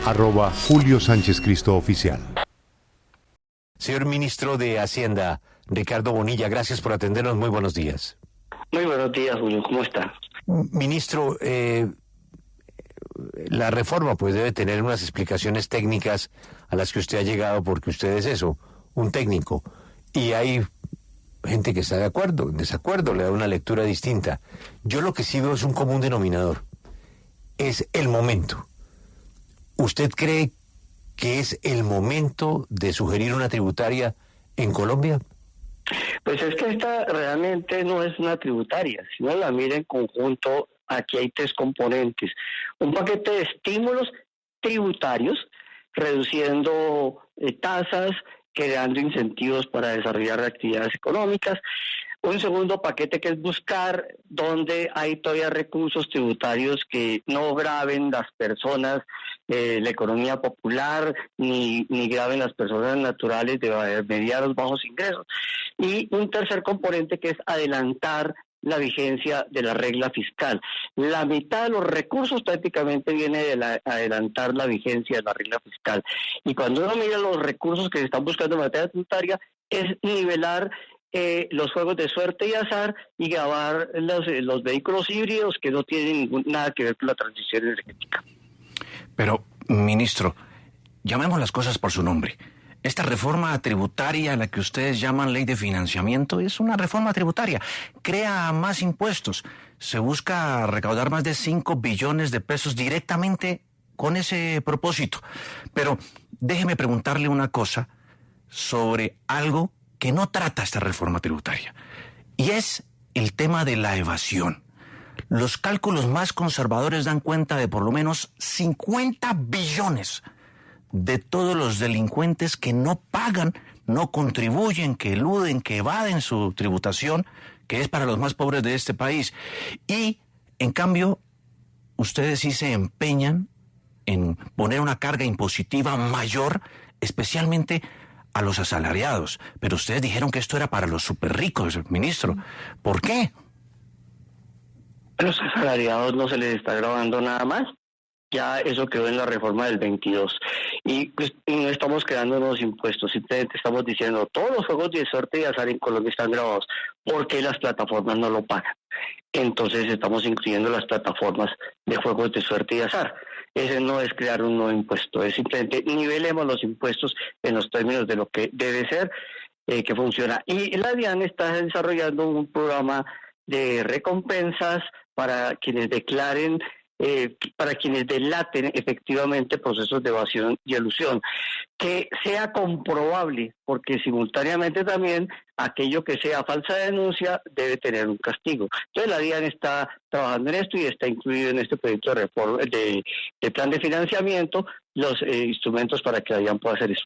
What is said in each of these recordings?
@Julio Sánchez Cristo Oficial. Señor Ministro de Hacienda, Ricardo Bonilla, gracias por atendernos. Muy buenos días. Muy buenos días, Julio. ¿Cómo está? Ministro, la reforma pues debe tener unas explicaciones técnicas a las que usted ha llegado, porque usted es eso, un técnico. Y hay gente que está de acuerdo, en desacuerdo, le da una lectura distinta. Yo lo que sí veo es un común denominador. Es el momento. ¿Usted cree que es el momento de sugerir una tributaria en Colombia? Pues es que esta realmente no es una tributaria. Si uno la mira en conjunto, aquí hay tres componentes. Un paquete de estímulos tributarios, reduciendo tasas, creando incentivos para desarrollar actividades económicas. Un segundo paquete que es buscar donde hay todavía recursos tributarios que no graven las personas, la economía popular, ni graven las personas naturales de medianos bajos ingresos. Y un tercer componente que es adelantar la vigencia de la regla fiscal. La mitad de los recursos prácticamente viene de adelantar la vigencia de la regla fiscal. Y cuando uno mira los recursos que se están buscando en materia tributaria, es nivelar los juegos de suerte y azar y gravar los vehículos híbridos que no tienen nada que ver con la transición energética. Pero, ministro, llamemos las cosas por su nombre. Esta reforma tributaria, a la que ustedes llaman ley de financiamiento, es una reforma tributaria. Crea más impuestos. Se busca recaudar más de 5 billones de pesos directamente con ese propósito. Pero déjeme preguntarle una cosa sobre algo que no trata esta reforma tributaria, y es el tema de la evasión. Los cálculos más conservadores dan cuenta de por lo menos 50 billones de todos los delincuentes que no pagan, no contribuyen, que eluden, que evaden su tributación, que es para los más pobres de este país. Y, en cambio, ustedes sí se empeñan en poner una carga impositiva mayor, especialmente a los asalariados. Pero ustedes dijeron que esto era para los superricos, ministro. ¿Por qué? A los asalariados no se les está grabando nada más. Ya eso quedó en la reforma del 22. Y pues no estamos creando nuevos impuestos, simplemente estamos diciendo todos los juegos de suerte y azar en Colombia están grabados. ¿Por qué las plataformas no lo pagan? Entonces estamos incluyendo las plataformas de juegos de suerte y azar. Ese no es crear un nuevo impuesto, es simplemente nivelemos los impuestos en los términos de lo que debe ser, que funciona. Y la DIAN está desarrollando un programa de recompensas para quienes declaren, para quienes delaten efectivamente procesos de evasión y elusión, que sea comprobable, porque simultáneamente también aquello que sea falsa denuncia debe tener un castigo. Entonces la DIAN está trabajando en esto y está incluido en este proyecto de reforma de plan de financiamiento los instrumentos para que la DIAN pueda hacer eso.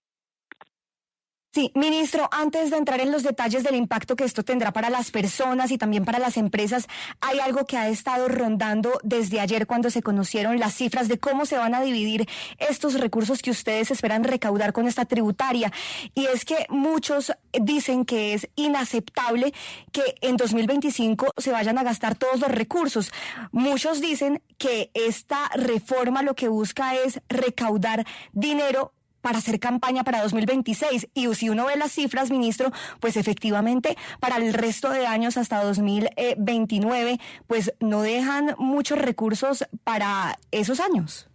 Sí, ministro, antes de entrar en los detalles del impacto que esto tendrá para las personas y también para las empresas, hay algo que ha estado rondando desde ayer cuando se conocieron las cifras de cómo se van a dividir estos recursos que ustedes esperan recaudar con esta tributaria. Y es que muchos dicen que es inaceptable que en 2025 se vayan a gastar todos los recursos. Muchos dicen que esta reforma lo que busca es recaudar dinero para hacer campaña para 2026. Y si uno ve las cifras, ministro, pues efectivamente para el resto de años hasta 2029, pues no dejan muchos recursos para esos años.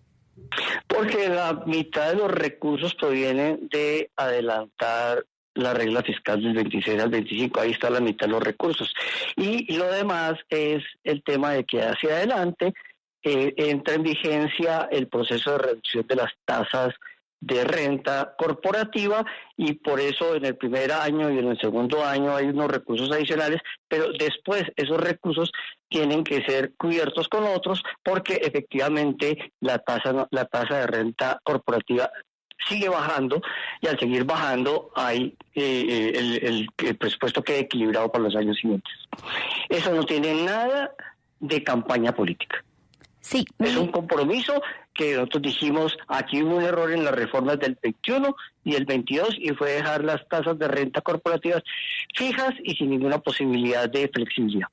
Porque la mitad de los recursos provienen de adelantar la regla fiscal del 26 al 25, ahí está la mitad de los recursos. Y lo demás es el tema de que hacia adelante entra en vigencia el proceso de reducción de las tasas de renta corporativa, y por eso en el primer año y en el segundo año hay unos recursos adicionales, pero después esos recursos tienen que ser cubiertos con otros, porque efectivamente la tasa de renta corporativa sigue bajando, y al seguir bajando hay el presupuesto queda equilibrado para los años siguientes. Eso no tiene nada de campaña política. Sí. Es un compromiso que nosotros dijimos, aquí hubo un error en las reformas del 21 y el 22, y fue dejar las tasas de renta corporativas fijas y sin ninguna posibilidad de flexibilidad.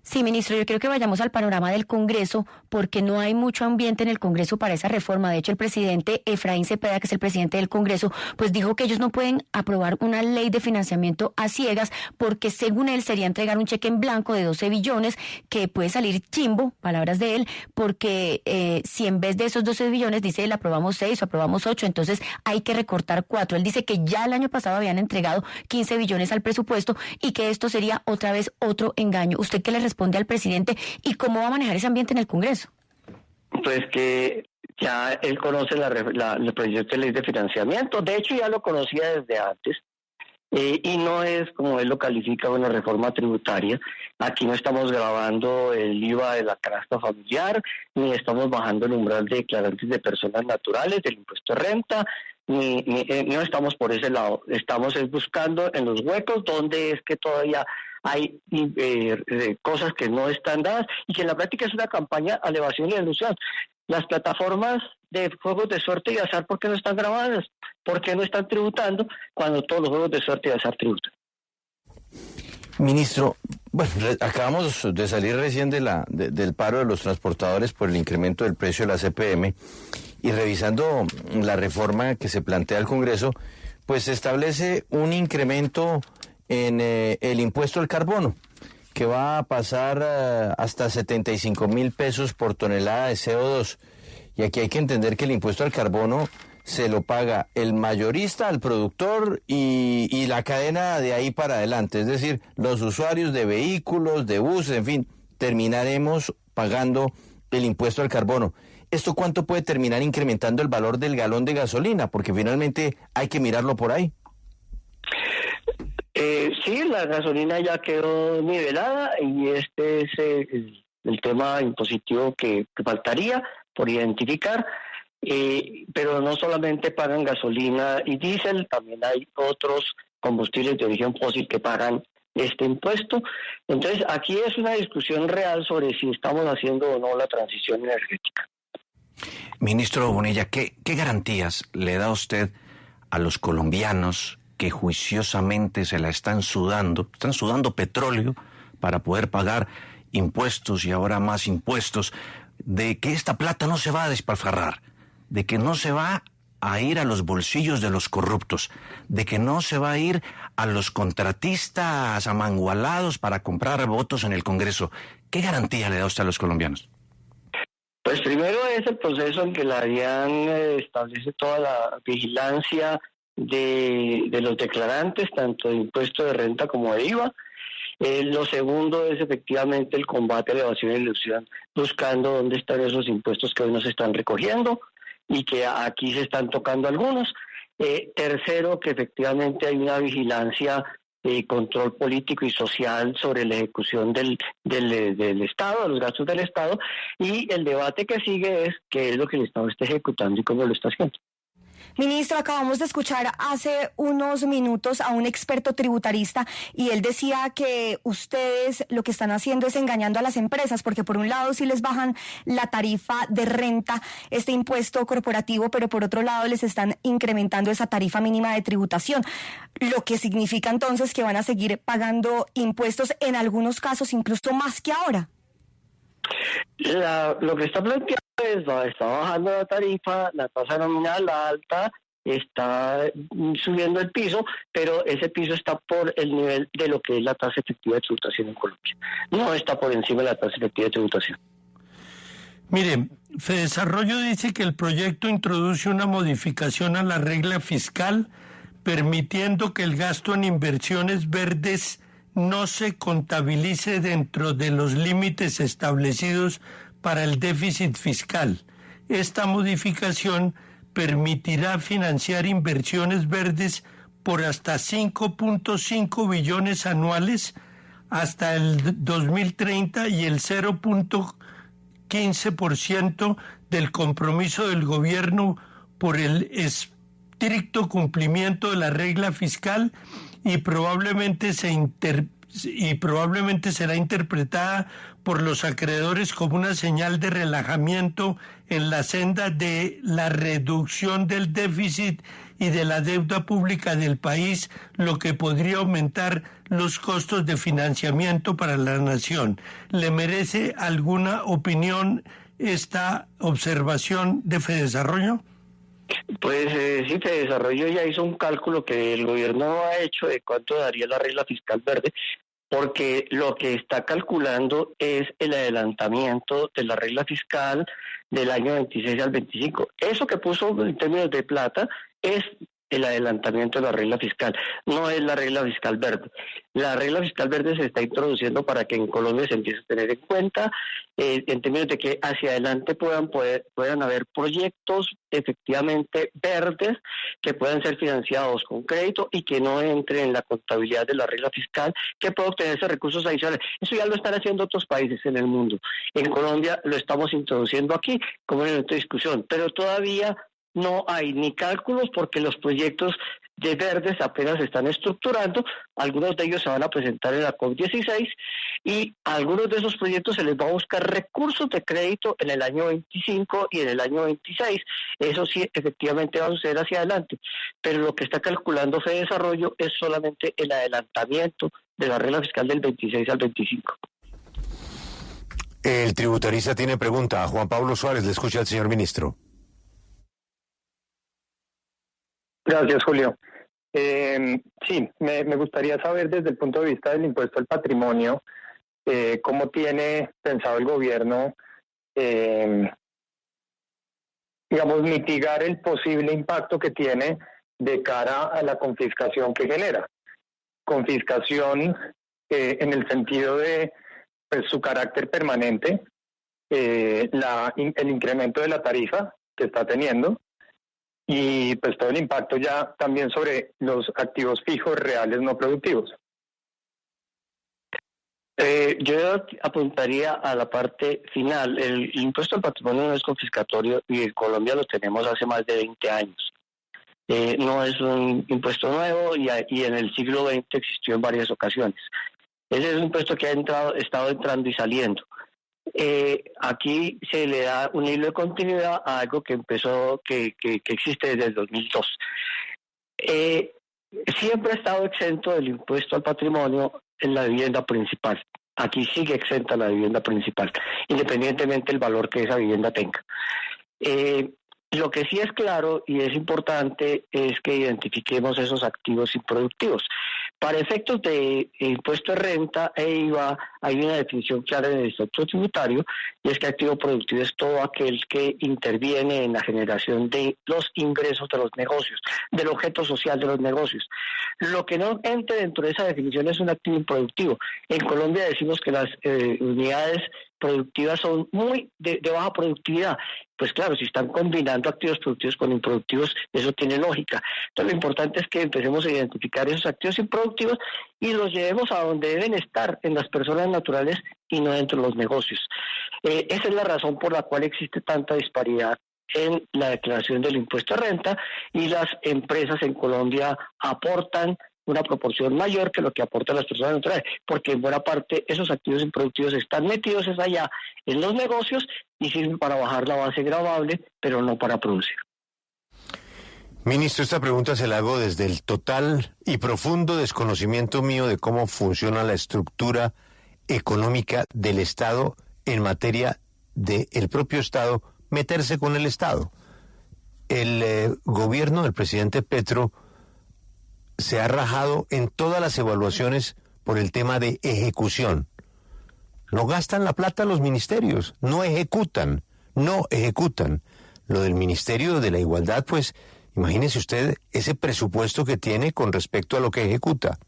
Sí, ministro, yo creo que vayamos al panorama del Congreso, porque no hay mucho ambiente en el Congreso para esa reforma. De hecho, el presidente Efraín Cepeda, que es el presidente del Congreso, pues dijo que ellos no pueden aprobar una ley de financiamiento a ciegas, porque según él sería entregar un cheque en blanco de 12 billones, que puede salir chimbo, palabras de él, porque si en vez de esos 12 billones, dice él, aprobamos 6 o aprobamos 8, entonces hay que recortar 4. Él dice que ya el año pasado habían entregado 15 billones al presupuesto y que esto sería otra vez otro engaño. ¿Usted qué le responde al presidente y cómo va a manejar ese ambiente en el Congreso? Pues que ya él conoce el proyecto de ley de financiamiento, de hecho ya lo conocía desde antes, y no es, como él lo califica, una reforma tributaria. Aquí no estamos grabando el IVA de la canasta familiar, ni estamos bajando el umbral de declarantes de personas naturales, del impuesto de renta, no estamos por ese lado. Estamos buscando en los huecos donde es que todavía hay cosas que no están dadas y que en la práctica es una campaña a elevación y ilusión. Las plataformas de juegos de suerte y azar, ¿por qué no están grabadas? ¿Por qué no están tributando cuando todos los juegos de suerte y azar tributan? Ministro, bueno, acabamos de salir recién del paro de los transportadores por el incremento del precio de la CPM, y revisando la reforma que se plantea al Congreso, pues se establece un incremento en el impuesto al carbono, que va a pasar hasta 75,000 pesos por tonelada de CO2. Y aquí hay que entender que el impuesto al carbono se lo paga el mayorista al productor y la cadena de ahí para adelante, es decir, los usuarios de vehículos, de buses, en fin, terminaremos pagando el impuesto al carbono. ¿Esto cuánto puede terminar incrementando el valor del galón de gasolina? Porque finalmente hay que mirarlo por ahí. Sí, la gasolina ya quedó nivelada y este es el tema impositivo que faltaría por identificar. Pero no solamente pagan gasolina y diésel, también hay otros combustibles de origen fósil que pagan este impuesto. Entonces, aquí es una discusión real sobre si estamos haciendo o no la transición energética. Ministro Bonilla, ¿qué garantías le da usted a los colombianos que juiciosamente se la están sudando petróleo para poder pagar impuestos y ahora más impuestos, de que esta plata no se va a despilfarrar, de que no se va a ir a los bolsillos de los corruptos, de que no se va a ir a los contratistas amangualados para comprar votos en el Congreso? ¿Qué garantía le da usted a los colombianos? Pues primero es el proceso en que la DIAN establece toda la vigilancia de los declarantes, tanto de impuesto de renta como de IVA. Lo segundo es efectivamente el combate a la evasión y ilusión, buscando dónde están esos impuestos que hoy no se están recogiendo y que aquí se están tocando algunos. Tercero, que efectivamente hay una vigilancia y control político y social sobre la ejecución del Estado, de los gastos del Estado, y el debate que sigue es qué es lo que el Estado está ejecutando y cómo lo está haciendo. Ministro, acabamos de escuchar hace unos minutos a un experto tributarista y él decía que ustedes lo que están haciendo es engañando a las empresas, porque por un lado sí les bajan la tarifa de renta, este impuesto corporativo, pero por otro lado les están incrementando esa tarifa mínima de tributación, lo que significa entonces que van a seguir pagando impuestos en algunos casos incluso más que ahora. Lo que está planteado es, está bajando la tarifa, la tasa nominal alta, está subiendo el piso, pero ese piso está por el nivel de lo que es la tasa efectiva de tributación en Colombia. No está por encima de la tasa efectiva de tributación. Mire, Fedesarrollo dice que el proyecto introduce una modificación a la regla fiscal permitiendo que el gasto en inversiones verdes no se contabilice dentro de los límites establecidos para el déficit fiscal. Esta modificación permitirá financiar inversiones verdes por hasta 5.5 billones anuales hasta el 2030 y el 0.15% del compromiso del gobierno por el estricto cumplimiento de la regla fiscal y probablemente será interpretada por los acreedores como una señal de relajamiento en la senda de la reducción del déficit y de la deuda pública del país, lo que podría aumentar los costos de financiamiento para la nación. ¿Le merece alguna opinión esta observación de Fedesarrollo? Pues sí, Fedesarrollo ya hizo un cálculo que el gobierno no ha hecho de cuánto daría la regla fiscal verde, porque lo que está calculando es el adelantamiento de la regla fiscal del año 26 al 25. Eso que puso en términos de plata es el adelantamiento de la regla fiscal, no es la regla fiscal verde. La regla fiscal verde se está introduciendo para que en Colombia se empiece a tener en cuenta en términos de que hacia adelante puedan haber proyectos efectivamente verdes que puedan ser financiados con crédito y que no entren en la contabilidad de la regla fiscal, que pueda obtenerse recursos adicionales. Eso ya lo están haciendo otros países en el mundo. En Colombia lo estamos introduciendo aquí como en esta discusión, pero todavía no hay ni cálculos porque los proyectos de verdes apenas se están estructurando, algunos de ellos se van a presentar en la COP16 y a algunos de esos proyectos se les va a buscar recursos de crédito en el año 25 y en el año 26. Eso sí, efectivamente va a suceder hacia adelante, pero lo que está calculando Fedesarrollo es solamente el adelantamiento de la regla fiscal del 26 al 25. El tributarista tiene pregunta. Juan Pablo Suárez, le escucha al señor ministro. Gracias, Julio. Sí, me gustaría saber desde el punto de vista del impuesto al patrimonio, cómo tiene pensado el gobierno, digamos, mitigar el posible impacto que tiene de cara a la confiscación que genera. Confiscación en el sentido de pues, su carácter permanente, el incremento de la tarifa que está teniendo, y pues todo el impacto ya también sobre los activos fijos reales no productivos. Yo apuntaría a la parte final. El impuesto al patrimonio no es confiscatorio y en Colombia lo tenemos hace más de 20 años. No es un impuesto nuevo y en el siglo XX existió en varias ocasiones. Ese es un impuesto que ha estado entrando y saliendo. Aquí se le da un hilo de continuidad a algo que empezó, que existe desde el 2002. Siempre ha estado exento del impuesto al patrimonio en la vivienda principal. Aquí sigue exenta la vivienda principal, independientemente del valor que esa vivienda tenga. Lo que sí es claro y es importante es que identifiquemos esos activos improductivos. Para efectos de impuesto de renta e IVA hay una definición clara en el estatuto tributario y es que activo productivo es todo aquel que interviene en la generación de los ingresos de los negocios, del objeto social de los negocios. Lo que no entre dentro de esa definición es un activo improductivo. En Colombia decimos que las unidades productivas son muy de baja productividad. Pues claro, si están combinando activos productivos con improductivos, eso tiene lógica. Entonces lo importante es que empecemos a identificar esos activos improductivos y los llevemos a donde deben estar, en las personas naturales y no dentro de los negocios. Esa es la razón por la cual existe tanta disparidad en la declaración del impuesto de renta y las empresas en Colombia aportan una proporción mayor que lo que aportan las personas naturales, porque en buena parte esos activos improductivos están metidos allá en los negocios y sirven para bajar la base gravable, pero no para producir. Ministro, esta pregunta se la hago desde el total y profundo desconocimiento mío de cómo funciona la estructura económica del Estado en materia del propio Estado meterse con el Estado. El gobierno del presidente Petro se ha rajado en todas las evaluaciones por el tema de ejecución. No gastan la plata los ministerios, no ejecutan. Lo del Ministerio de la Igualdad, pues, imagínese usted ese presupuesto que tiene con respecto a lo que ejecuta.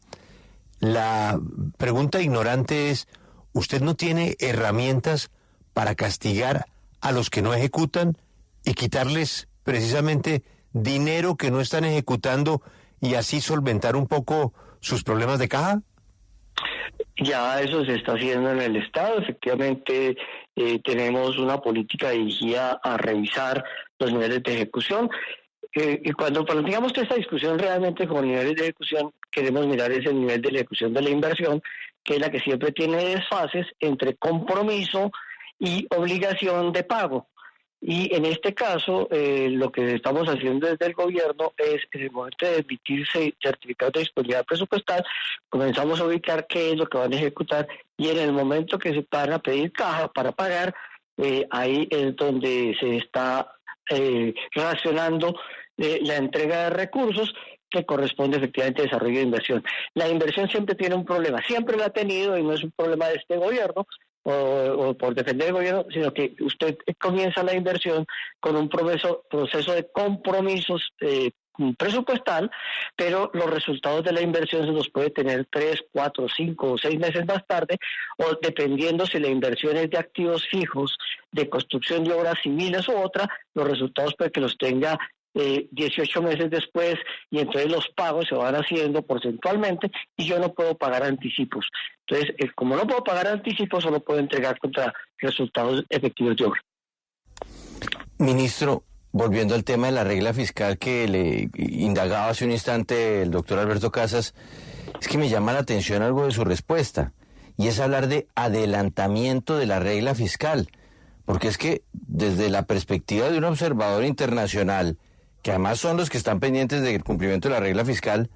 La pregunta ignorante es, ¿usted no tiene herramientas para castigar a los que no ejecutan y quitarles precisamente dinero que no están ejecutando y así solventar un poco sus problemas de caja? Ya eso se está haciendo en el Estado. Efectivamente, tenemos una política dirigida a revisar los niveles de ejecución. Y cuando planteamos toda esta discusión realmente con niveles de ejecución, queremos mirar ese nivel de ejecución de la inversión, que es la que siempre tiene desfases entre compromiso y obligación de pago. Y en este caso, lo que estamos haciendo desde el gobierno es, en el momento de emitirse certificados de disponibilidad presupuestal, comenzamos a ubicar qué es lo que van a ejecutar, y en el momento que se van a pedir caja para pagar, ahí es donde se está racionando la entrega de recursos que corresponde efectivamente a desarrollo de inversión. La inversión siempre tiene un problema, siempre lo ha tenido, y no es un problema de este gobierno o por defender el gobierno, sino que usted comienza la inversión con un proceso de compromisos presupuestal, pero los resultados de la inversión se los puede tener 3, 4, 5 o 6 meses más tarde, o dependiendo si la inversión es de activos fijos, de construcción de obras civiles u otra, los resultados puede que los tenga 18 meses después, y entonces los pagos se van haciendo porcentualmente y yo no puedo pagar anticipos. Entonces, como no puedo pagar anticipos, solo puedo entregar contra resultados efectivos de obra. Ministro, volviendo al tema de la regla fiscal que le indagaba hace un instante el doctor Alberto Casas, es que me llama la atención algo de su respuesta, y es hablar de adelantamiento de la regla fiscal, porque es que desde la perspectiva de un observador internacional, que además son los que están pendientes del cumplimiento de la regla fiscal,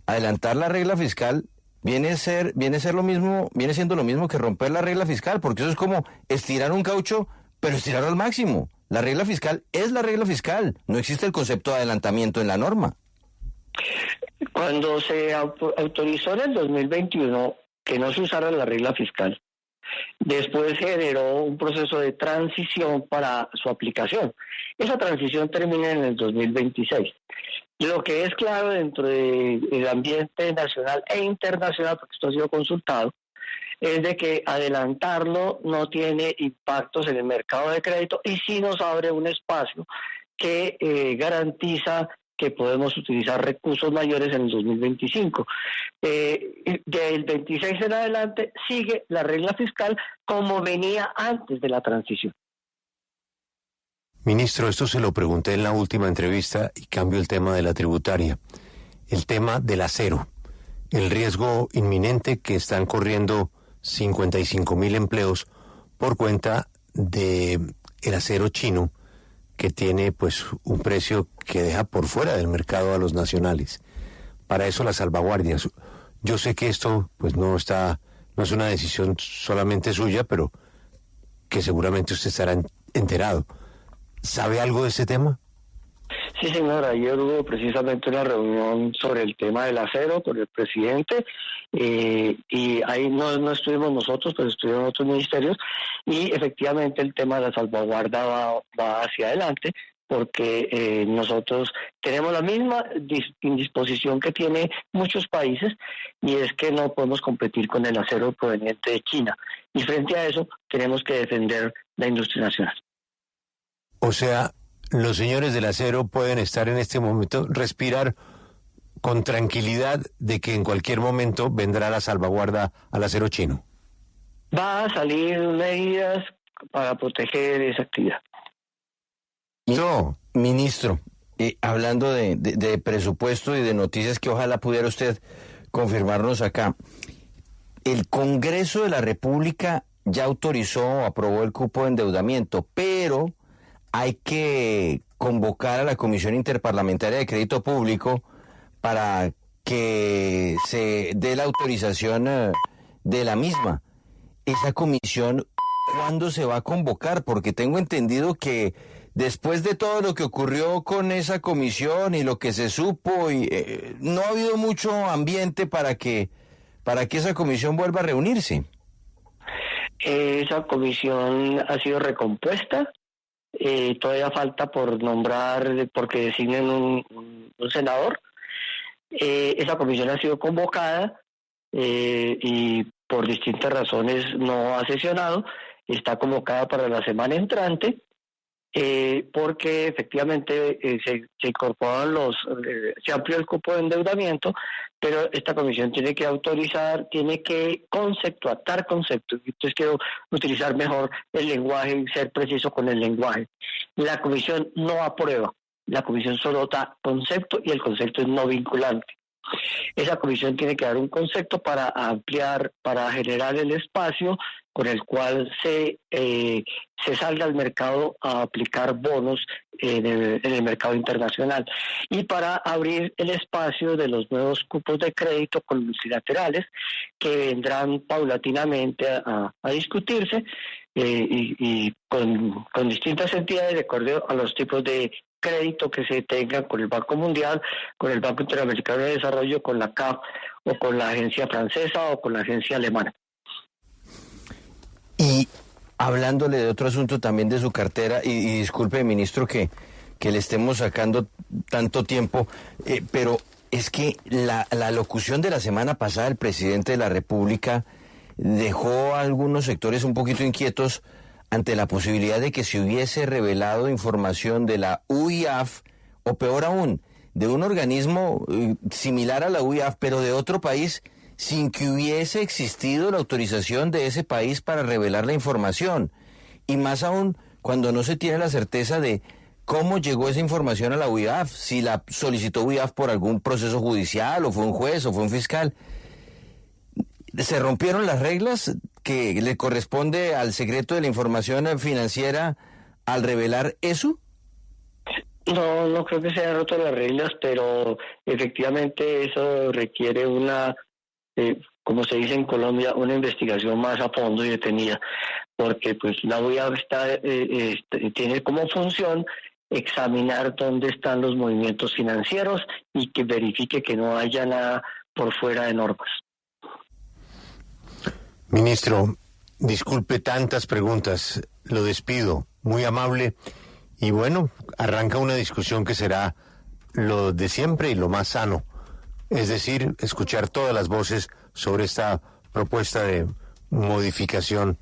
adelantar la regla fiscal viene siendo lo mismo que romper la regla fiscal, porque eso es como estirar un caucho, pero estirarlo al máximo. La regla fiscal es la regla fiscal, no existe el concepto de adelantamiento en la norma. Cuando se autorizó en el 2021 que no se usara la regla fiscal, después generó un proceso de transición para su aplicación. Esa transición termina en el 2026. Lo que es claro dentro del ambiente nacional e internacional, porque esto ha sido consultado, es de que adelantarlo no tiene impactos en el mercado de crédito, y sí nos abre un espacio que garantiza que podemos utilizar recursos mayores en el 2025. Del 26 en adelante sigue la regla fiscal como venía antes de la transición. Ministro, esto se lo pregunté en la última entrevista y cambio el tema de la tributaria. El tema del acero, el riesgo inminente que están corriendo 55,000 empleos por cuenta de el acero chino, que tiene pues un precio que deja por fuera del mercado a los nacionales. Para eso las salvaguardias. Yo sé que esto pues no es una decisión solamente suya, pero que seguramente usted estará enterado. ¿Sabe algo de ese tema? Sí, señora, ayer hubo precisamente una reunión sobre el tema del acero con el presidente, y ahí no estuvimos nosotros, pero estuvieron otros ministerios, y efectivamente el tema de la salvaguarda va hacia adelante, porque nosotros tenemos la misma indisposición que tiene muchos países, y es que no podemos competir con el acero proveniente de China, y frente a eso tenemos que defender la industria nacional. O sea, los señores del acero pueden estar en este momento, respirar con tranquilidad de que en cualquier momento vendrá la salvaguarda al acero chino. Va a salir medidas para proteger esa actividad. No, ministro, hablando de presupuesto y de noticias que ojalá pudiera usted confirmarnos acá, el Congreso de la República ya autorizó, aprobó el cupo de endeudamiento, pero hay que convocar a la Comisión Interparlamentaria de Crédito Público para que se dé la autorización de la misma. Esa comisión, ¿cuándo se va a convocar? Porque tengo entendido que después de todo lo que ocurrió con esa comisión y lo que se supo, no ha habido mucho ambiente para que esa comisión vuelva a reunirse. Esa comisión ha sido recompuesta. Todavía falta por nombrar, porque designen un senador. Esa comisión ha sido convocada y por distintas razones no ha sesionado. Está convocada para la semana entrante, porque efectivamente se incorporaron se amplió el cupo de endeudamiento, pero esta comisión tiene que autorizar, tiene que dar conceptos. Entonces quiero utilizar mejor el lenguaje y ser preciso con el lenguaje. La comisión no aprueba, la comisión solo da concepto, y el concepto es no vinculante. Esa comisión tiene que dar un concepto para ampliar, para generar el espacio con el cual se salga al mercado a aplicar bonos en el mercado internacional y para abrir el espacio de los nuevos cupos de crédito con multilaterales que vendrán paulatinamente a discutirse y con distintas entidades de acuerdo a los tipos de crédito que se tengan con el Banco Mundial, con el Banco Interamericano de Desarrollo, con la CAF o con la agencia francesa o con la agencia alemana. Y hablándole de otro asunto también de su cartera, y disculpe, ministro, que le estemos sacando tanto tiempo, pero es que la locución de la semana pasada del presidente de la República dejó a algunos sectores un poquito inquietos ante la posibilidad de que se hubiese revelado información de la UIAF, o peor aún, de un organismo similar a la UIAF, pero de otro país, sin que hubiese existido la autorización de ese país para revelar la información. Y más aún, cuando no se tiene la certeza de cómo llegó esa información a la UIAF, si la solicitó UIAF por algún proceso judicial, o fue un juez, o fue un fiscal. ¿Se rompieron las reglas que le corresponde al secreto de la información financiera al revelar eso? No creo que se hayan roto las reglas, pero efectivamente eso requiere una, como se dice en Colombia, una investigación más a fondo y detenida, porque pues la UIAF tiene como función examinar dónde están los movimientos financieros y que verifique que no haya nada por fuera de normas. Ministro, disculpe tantas preguntas, lo despido, muy amable, y bueno, arranca una discusión que será lo de siempre y lo más sano, es decir, escuchar todas las voces sobre esta propuesta de modificación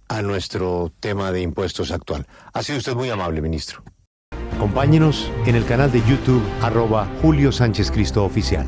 a nuestro tema de impuestos actual. Ha sido usted muy amable, ministro. Acompáñenos en el canal de YouTube @Julio Sánchez Cristo Oficial.